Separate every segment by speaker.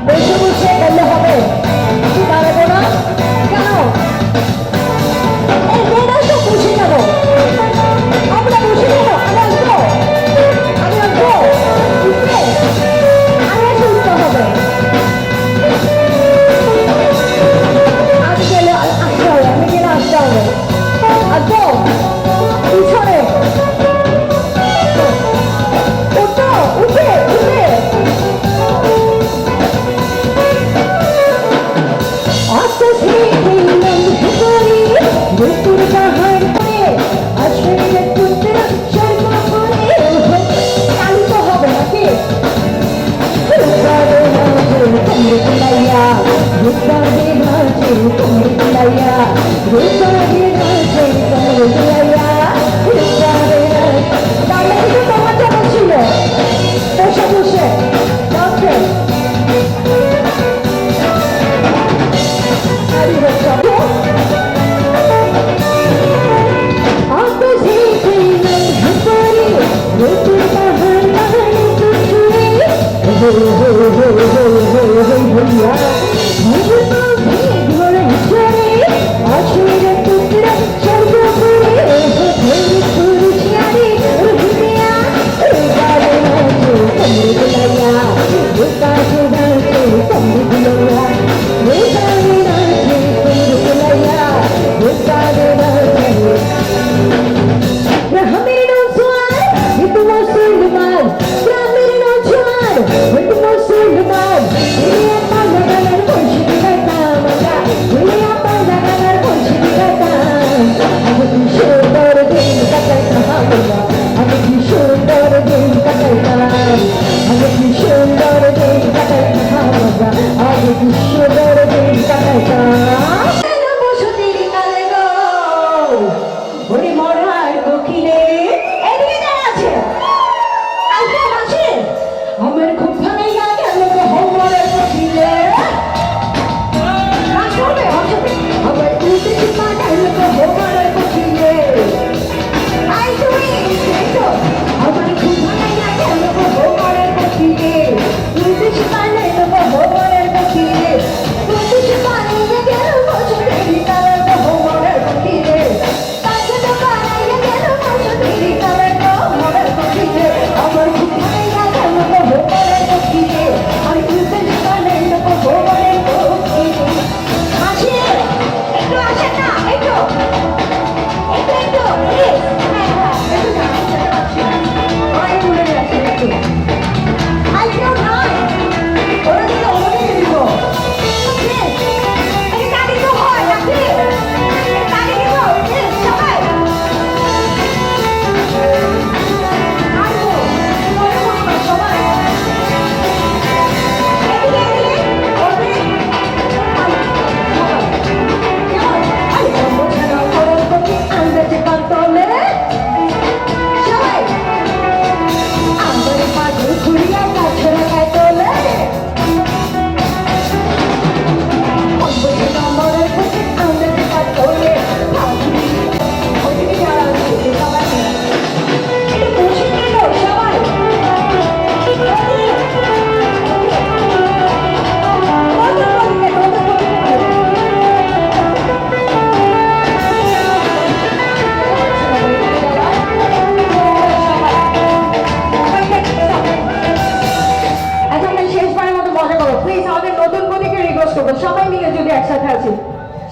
Speaker 1: বসে বসে গেলে হবে, পারবো না কেন? এই মেয়েরা তো বসে গেল, আমরা বসে গেল, আমি আসবো, আমি আসবো, উঠবে, আমি এসে উঠতে হবে, আমি গেলে আসতে হবে, আমি গেলে আসতে হবে, আসবো পিছনে উঠো, উঠে উঠে অত শিখিলাম করি মৃত্যুর পাহাড় করে আসলে পুত্র স্বর্গ করে চালিত হবে নাকি ছিল বসে বসে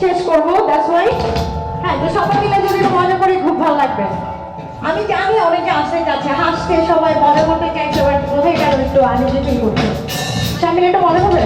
Speaker 1: শেষ করবো, দ্যাটস ওয়াই। হ্যাঁ, তো সবাই মিলে যদি মজা করি খুব ভালো লাগবে। আমি জানি অনেকে আসতে যাচ্ছে, হাসতে সবাই মজা করতে চাইছে, বাট কোথায় গেল একটু আনন্দ ফিল করছে। সবাই মিলে একটু মজা করবে।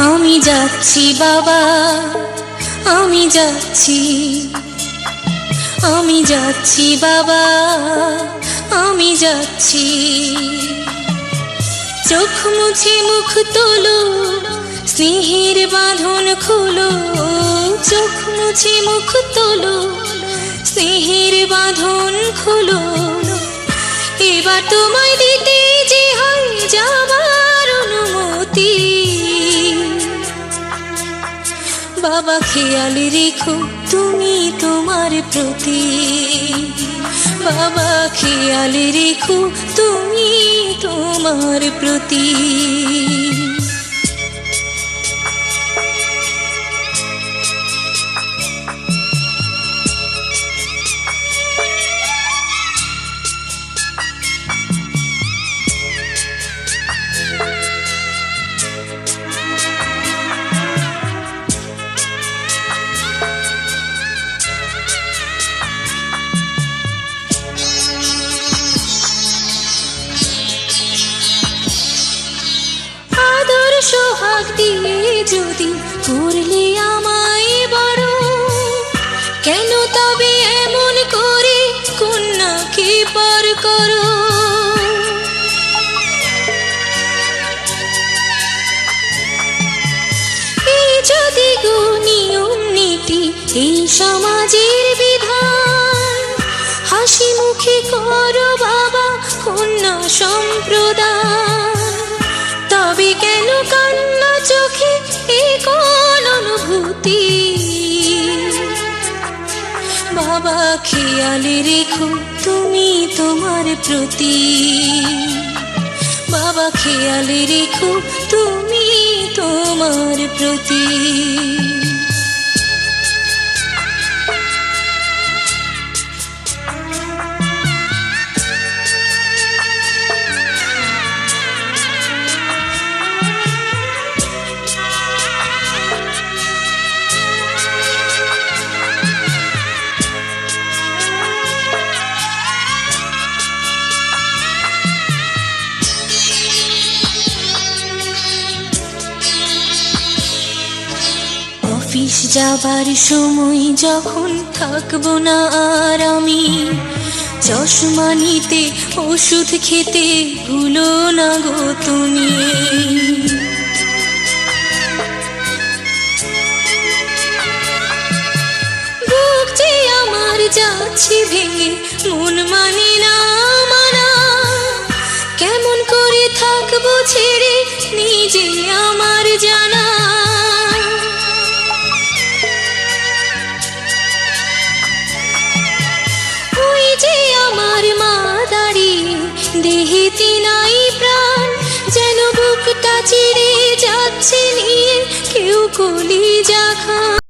Speaker 2: আমি যাচ্ছি বাবা, আমি যাচ্ছি, আমি যাচ্ছি বাবা, আমি যাচ্ছি। চোখ মুছে মুখ তোলো, স্নেহের বাঁধন খোলো। চোখ মুছে মুখ তোলো, স্নেহের বাঁধন খোলো। এবার তোমায় দিতে যে হয় যাবার অনুমতি। বাবা খেয়াল রেখো তুমি তোমার প্রতি। বাবা খেয়াল রেখো তুমি তোমার প্রতি। সোহাগ দিয়ে যদি করলে আমায় বড়, কেন তবে এমন করে কন্যাকে পর করো? এই যদি গো নিয়ম নীতি, এই সমাজের বিধান, হাসি মুখে করো বাবা কন্যা সম্প্রদান। তবে কেন কান্না চোখে এ কোন অনুভূতি? বাবা খেয়াল রেখো তুমি তোমার প্রতি। বাবা খেয়াল রেখো তুমি তোমার প্রতি। অফিস যাবার সময় যখন থাকবো না আর আমি, চশমা নিতে ওষুধ খেতে ভুলো না গো তুমি। বুক যে আমার যাচ্ছে ভেঙে, মন মানে না মানা। কেমন করে থাকবো ছেড়ে নিজে আমার জানা। আমার মা দাঁড়িয়ে দেহেতে নাই প্রাণ, যেন বুকটা চিড়ে যাচ্ছে নিয়ে কেউ কলিজা খা।